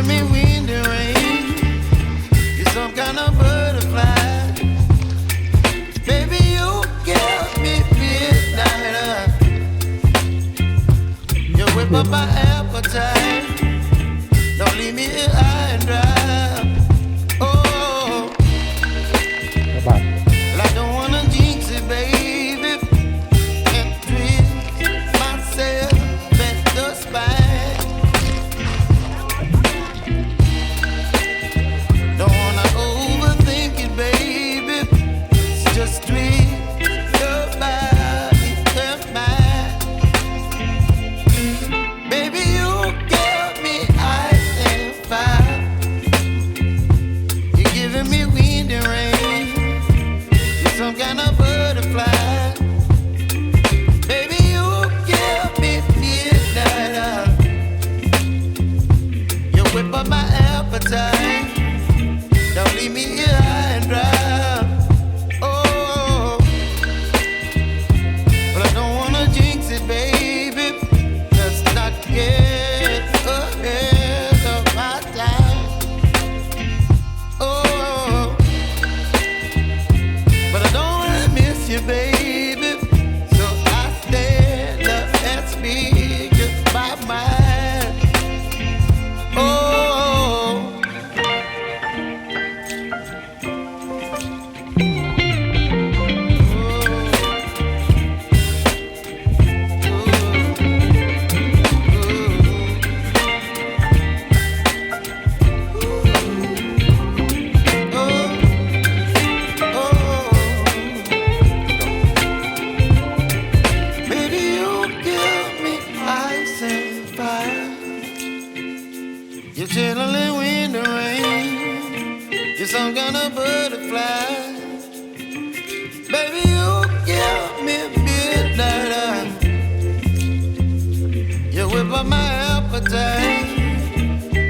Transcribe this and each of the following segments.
giving me wind and rain. You're some kind of butterfly. Baby, you give me midnight. You whip up my appetite. Don't leave me here high and dry. Oh, well, I don't wanna jinx it, baby, and twist myself at the spine. Don't wanna overthink it, baby. It's just twist your body and mine. Baby, you give me ice and fire. You're giving me wind and rain. You're some kind of butterfly. Baby, you give me midnight. You whip up my appetite. Don't leave me here high and dry. Oh, but I don't wanna jinx it, baby. Let's not get ahead of my time. Oh, but I don't wanna miss you, baby. So I stand up and speak just my mind. Oh. Baby, you give me ice and fire. You're channeling wind and rain. You're some kind of butterfly. Baby, you give me midnight. You whip up my appetite.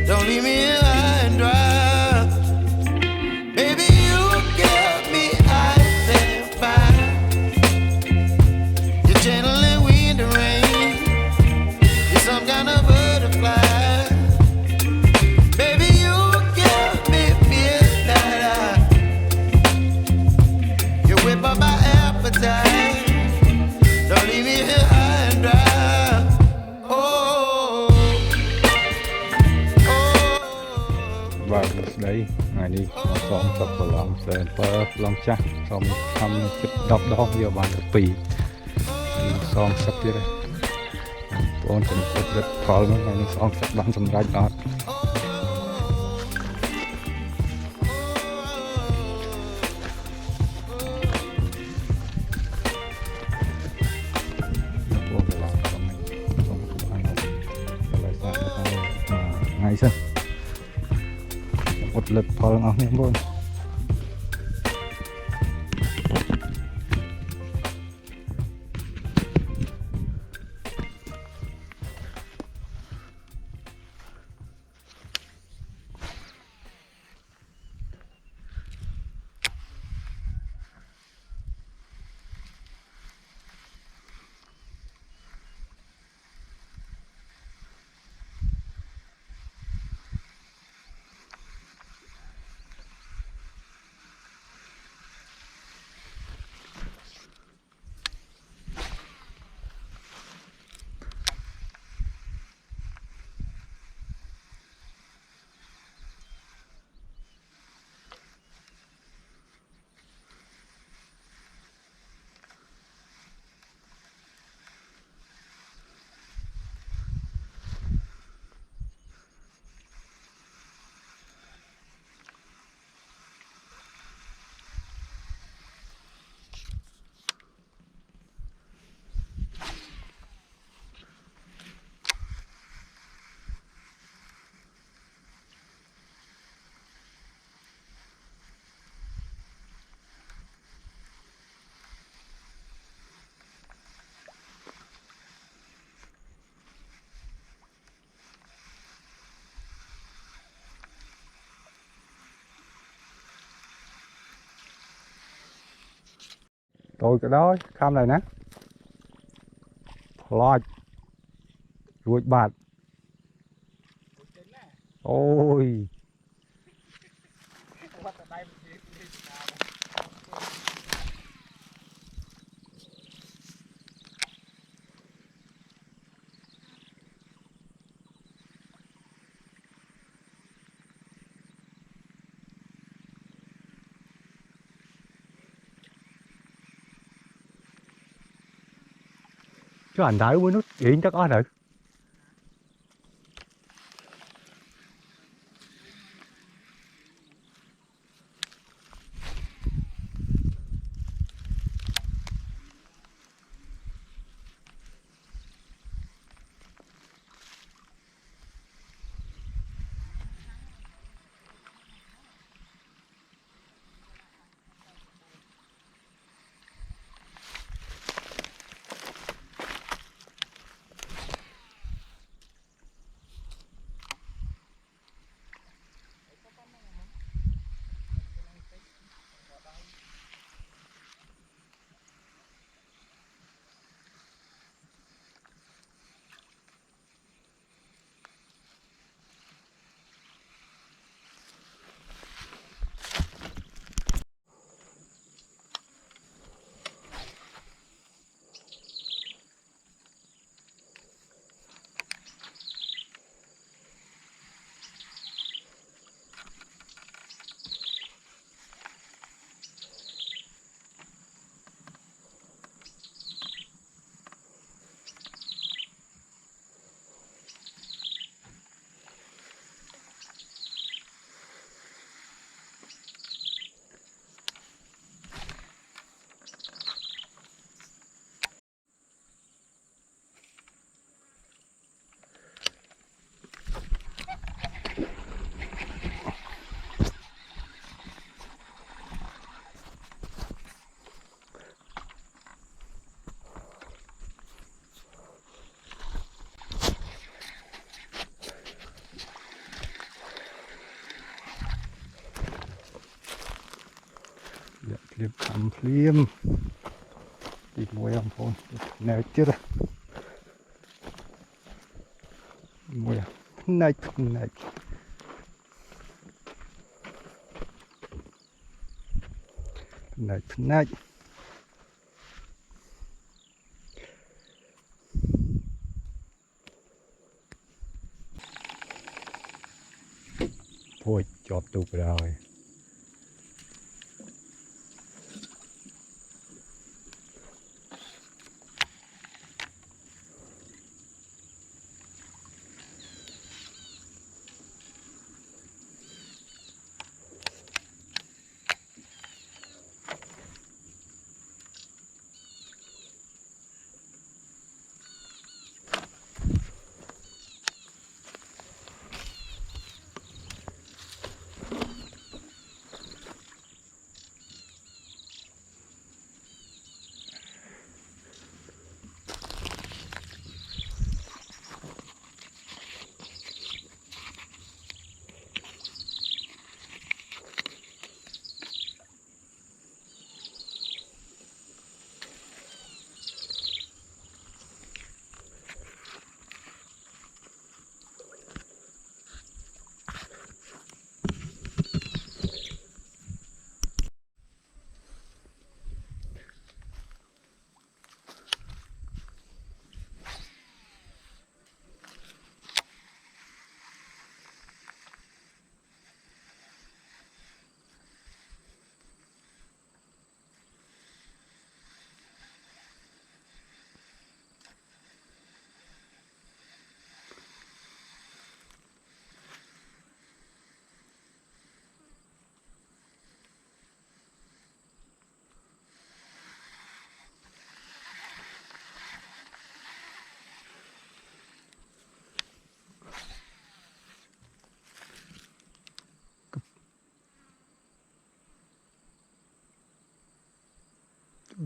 Don't leave me here high and dry. Baby, you give me ice and fire. You're channeling wind and rain. You're some kind of butterfly. Baby, you give me midnight. You whip up my appetite. Don't leave me here high and dry. Oh, oh. បាទស្ដីថ្ងៃនេះសូមសុខប្រឡំសើពើប្រឡំចាស់សូមខំចិត្ត10ដងយកបានទៅ2សូមសឹកទៀតហើយបងចំពោះទឹកផលនោះថ្ងៃនេះសូមសឹកបានសម្រេចអត់បងប្រឡំសូមបានថ្ងៃសិនអត់លឹកផលអស់នេះបង Tôi cái đó khăm này nè lọt ruột bạt โอ้ยcho anh đợi với nó điện chắc có được liệp khám liêm đi mùi ông phôn nè chết rồi mùi này này này này thôi chọt tụt rồi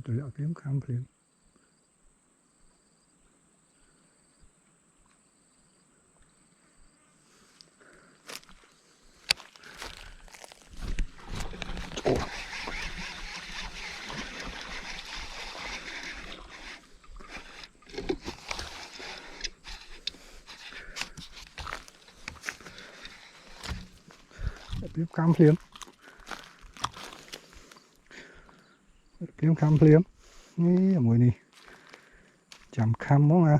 tôi lỡ kiếm khám liêm Tiếp cam phliếm. Phliếm cam phliếm. Ní mùi này. Chạm cam món à.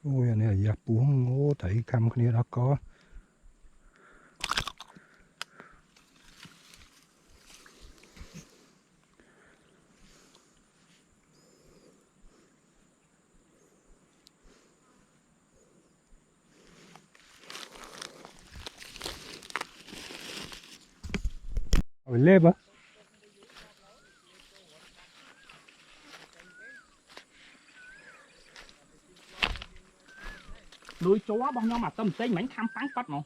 Ôi này là giặc buông. Ô thấy cam cái này đã có. Ôi lép á. Nuôi chó bao nhiêu mà tâm tên mảnh tham phán phát nó.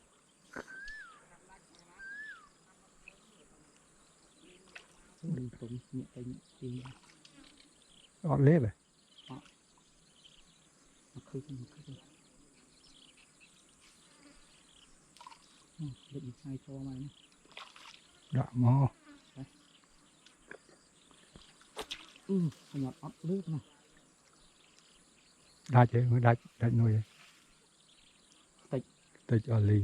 Ọt lép à? Định sai cho mày. Đã mò. Nhọt ọt nước này. Đá chứ, mới đá nuôi. Tịch ở lì.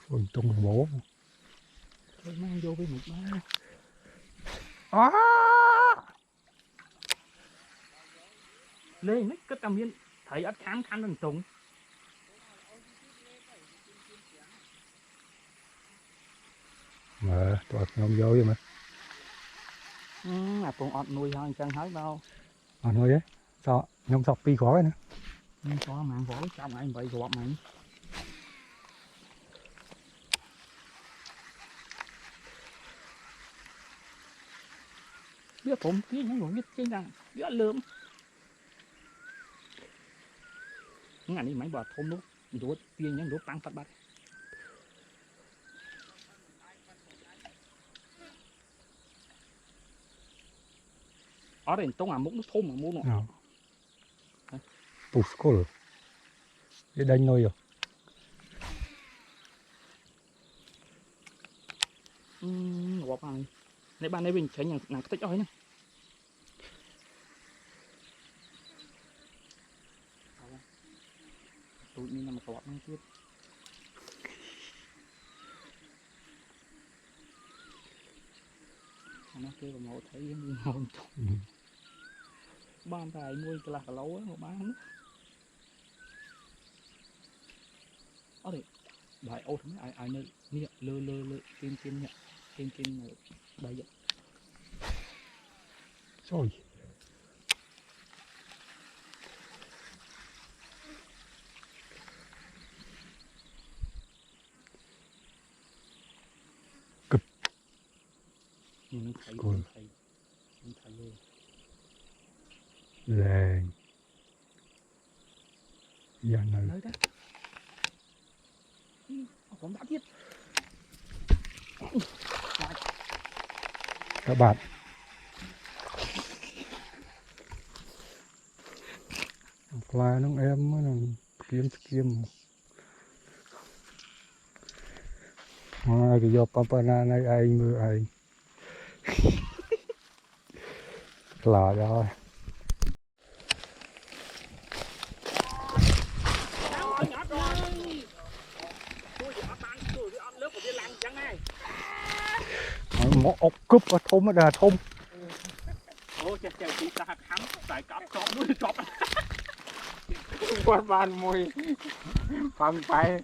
Ôi tung bố. Thôi mang vô với một ba. Lên nó cất tầm yên. Thấy ớt khám khăn lần trùng. Mà tôi không vô vậy mà. Là con ọt nuôi hơn chân hết đâu. Ọt nuôi ấy. Sao? Nhông sọc pi khó nữa. Nhưng có mạng vỏ trong anh vậy gọt mày. Biếtผมที่ยังหลงยึดจริงจังเยอะลืมงั้นอันนี้ไม่บอกทมลูกดูเตียงยังดูปังปัดบัดอ๋อเดี๋ยวตรงมุกnó thôm mà mua nó tụt school để đánh nuôi rồi gọt nàyในบ้านในวิ่งใช้อย่างหนักติ๊กอ้อยนะตูนี่นำมากอดมันទៀតnó kêu mà thấy như hồn ban tài nuôi cái là cả lâu á một bán ở đây đại ô thằng ai nơi nè lơ kim nè kim đây vậy rồi nhưng thấy luôn lên giờ này đấy đấy còn đã biết các bạn fly nó em mới là kiếm cái do papa này ai mưa ai là rồi một ốc cúp ở thôm ở đà thôm ô chè chị ta khắm tại cọp nuôi cọp quạt bàn mùi phòng phải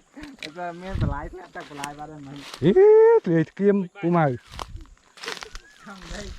giờ miếng phải lái chắc phải lái vào đây mày thì kiếm của mày không đây